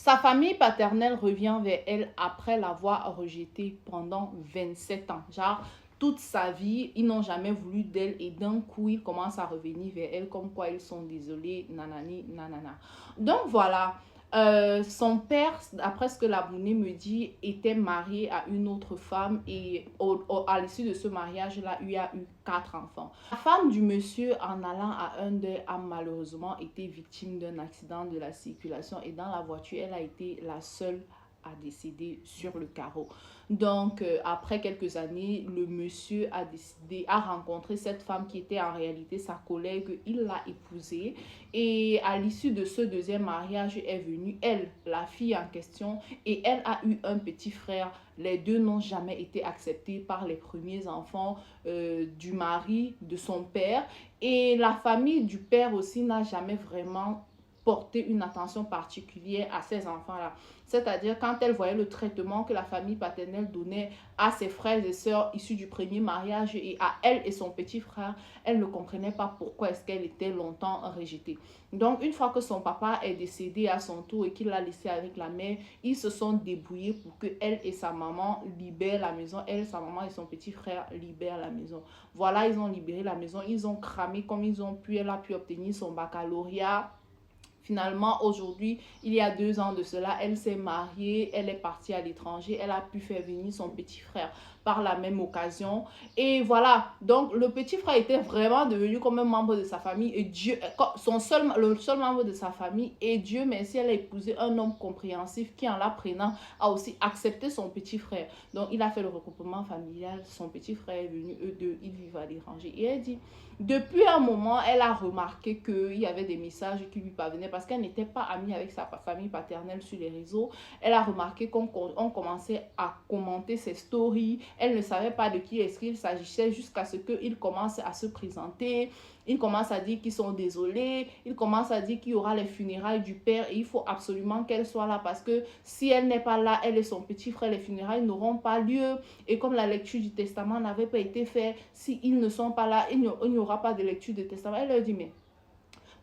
Sa famille paternelle revient vers elle après l'avoir rejetée pendant 27 ans. Genre, toute sa vie, ils n'ont jamais voulu d'elle et d'un coup, ils commencent à revenir vers elle comme quoi ils sont désolés, nanani, nanana. Donc voilà, son père, après ce que la Bounée me dit, était marié à une autre femme et à l'issue de ce mariage-là, il y a eu 4 enfants. La femme du monsieur, en allant à un deuil, a malheureusement été victime d'un accident de la circulation et dans la voiture, elle a été la seule à décéder sur le carreau. Donc, après quelques années, le monsieur a décidé, a rencontré cette femme qui était en réalité sa collègue. Il l'a épousée et à l'issue de ce deuxième mariage est venue, elle, la fille en question, et elle a eu un petit frère. Les deux n'ont jamais été acceptés par les premiers enfants du mari de son père. Et la famille du père aussi n'a jamais vraiment porter une attention particulière à ces enfants-là. C'est-à-dire quand elle voyait le traitement que la famille paternelle donnait à ses frères et sœurs issus du premier mariage et à elle et son petit frère, elle ne comprenait pas pourquoi est-ce qu'elle était longtemps rejetée. Donc une fois que son papa est décédé à son tour et qu'il l'a laissé avec la mère, ils se sont débrouillés pour que elle et sa maman libèrent la maison. Elle, sa maman et son petit frère libèrent la maison. Voilà, ils ont libéré la maison, ils ont cramé comme ils ont pu. Elle a pu obtenir son baccalauréat. Finalement, aujourd'hui, il y a 2 ans de cela, elle s'est mariée, elle est partie à l'étranger, elle a pu faire venir son petit frère par la même occasion. Et voilà, donc le petit frère était vraiment devenu comme un membre de sa famille et Dieu, le seul membre de sa famille. Et Dieu merci, elle a épousé un homme compréhensif qui, en l'apprenant, a aussi accepté son petit frère. Donc, il a fait le regroupement familial, son petit frère est venu, eux deux, ils vivent à l'étranger. Et elle dit, depuis un moment, elle a remarqué qu'il y avait des messages qui lui parvenaient parce qu'elle n'était pas amie avec sa famille paternelle sur les réseaux. Elle a remarqué qu'on commençait à commenter ses stories. Elle ne savait pas de qui est-ce qu'il s'agissait jusqu'à ce qu'il commence à se présenter. Il commence à dire qu'ils sont désolés. Il commence à dire qu'il y aura les funérailles du père et il faut absolument qu'elle soit là parce que si elle n'est pas là, elle et son petit frère, les funérailles n'auront pas lieu. Et comme la lecture du testament n'avait pas été faite, s'ils ne sont pas là, il n'y aura pas de lecture de testament. Elle leur dit, mais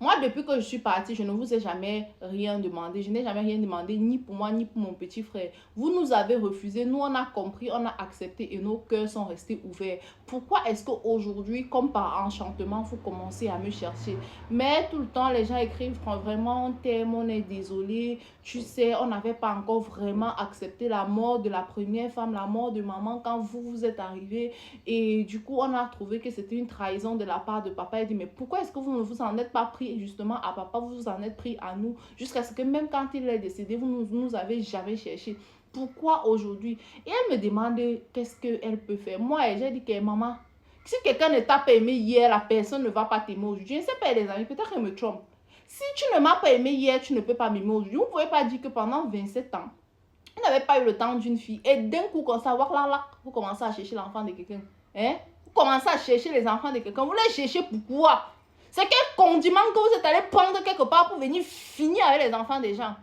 moi, depuis que je suis partie, je ne vous ai jamais rien demandé. Je n'ai jamais rien demandé, ni pour moi, ni pour mon petit frère. Vous nous avez refusé. Nous, on a compris, on a accepté et nos cœurs sont restés ouverts. Pourquoi est-ce qu'aujourd'hui, comme par enchantement, vous commencez à me chercher? Mais tout le temps, les gens écrivent vraiment, on t'aime, on est désolé. Tu sais, on n'avait pas encore vraiment accepté la mort de la première femme, la mort de maman quand vous êtes arrivés. Et du coup, on a trouvé que c'était une trahison de la part de papa. Il dit, mais pourquoi est-ce que vous ne vous en êtes pas pris justement à papa, vous vous en êtes pris à nous, jusqu'à ce que même quand il est décédé, vous ne nous avez jamais cherché. Pourquoi aujourd'hui? Et elle me demande qu'est-ce qu'elle peut faire. Moi, j'ai dit que maman, si quelqu'un ne t'a pas aimé hier, la personne ne va pas t'aimer aujourd'hui. Je ne sais pas les amis, peut-être qu'elle me trompe. Si tu ne m'as pas aimé hier, tu ne peux pas m'aimer aujourd'hui. Vous ne pouvez pas dire que pendant 27 ans, vous n'avez pas eu le temps d'une fille. Et d'un coup, comme ça, vous commencez à chercher l'enfant de quelqu'un. Hein? Vous commencez à chercher les enfants de quelqu'un. Vous les cherchez pourquoi? C'est quel condiment que vous êtes allé prendre quelque part pour venir finir avec les enfants des gens?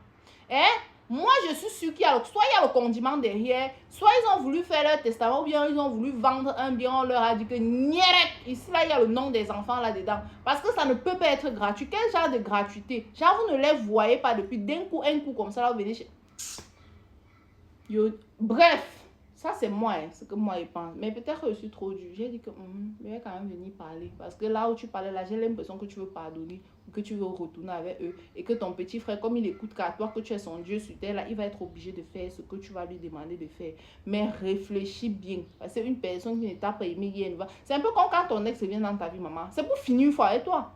Hein? Moi, je suis sûre qu'il y a soit il y a le condiment derrière, soit ils ont voulu faire leur testament, ou bien ils ont voulu vendre un bien, on leur a dit que nyerek, ici là, il y a le nom des enfants là-dedans. Parce que ça ne peut pas être gratuit. Quel genre de gratuité? Genre, vous ne les voyez pas depuis d'un coup, un coup comme ça, là, vous venez chez... Bref. Ça, c'est moi, hein, ce que moi, je pense. Mais peut-être que je suis trop dure. J'ai dit que je vais quand même venir parler. Parce que là où tu parlais, là, j'ai l'impression que tu veux pardonner ou que tu veux retourner avec eux. Et que ton petit frère, comme il écoute qu'à toi, que tu es son Dieu sur terre, là, il va être obligé de faire ce que tu vas lui demander de faire. Mais réfléchis bien. Parce que une personne qui ne t'a pas aimé hier, c'est un peu comme quand ton ex vient dans ta vie, maman. C'est pour finir une fois avec toi.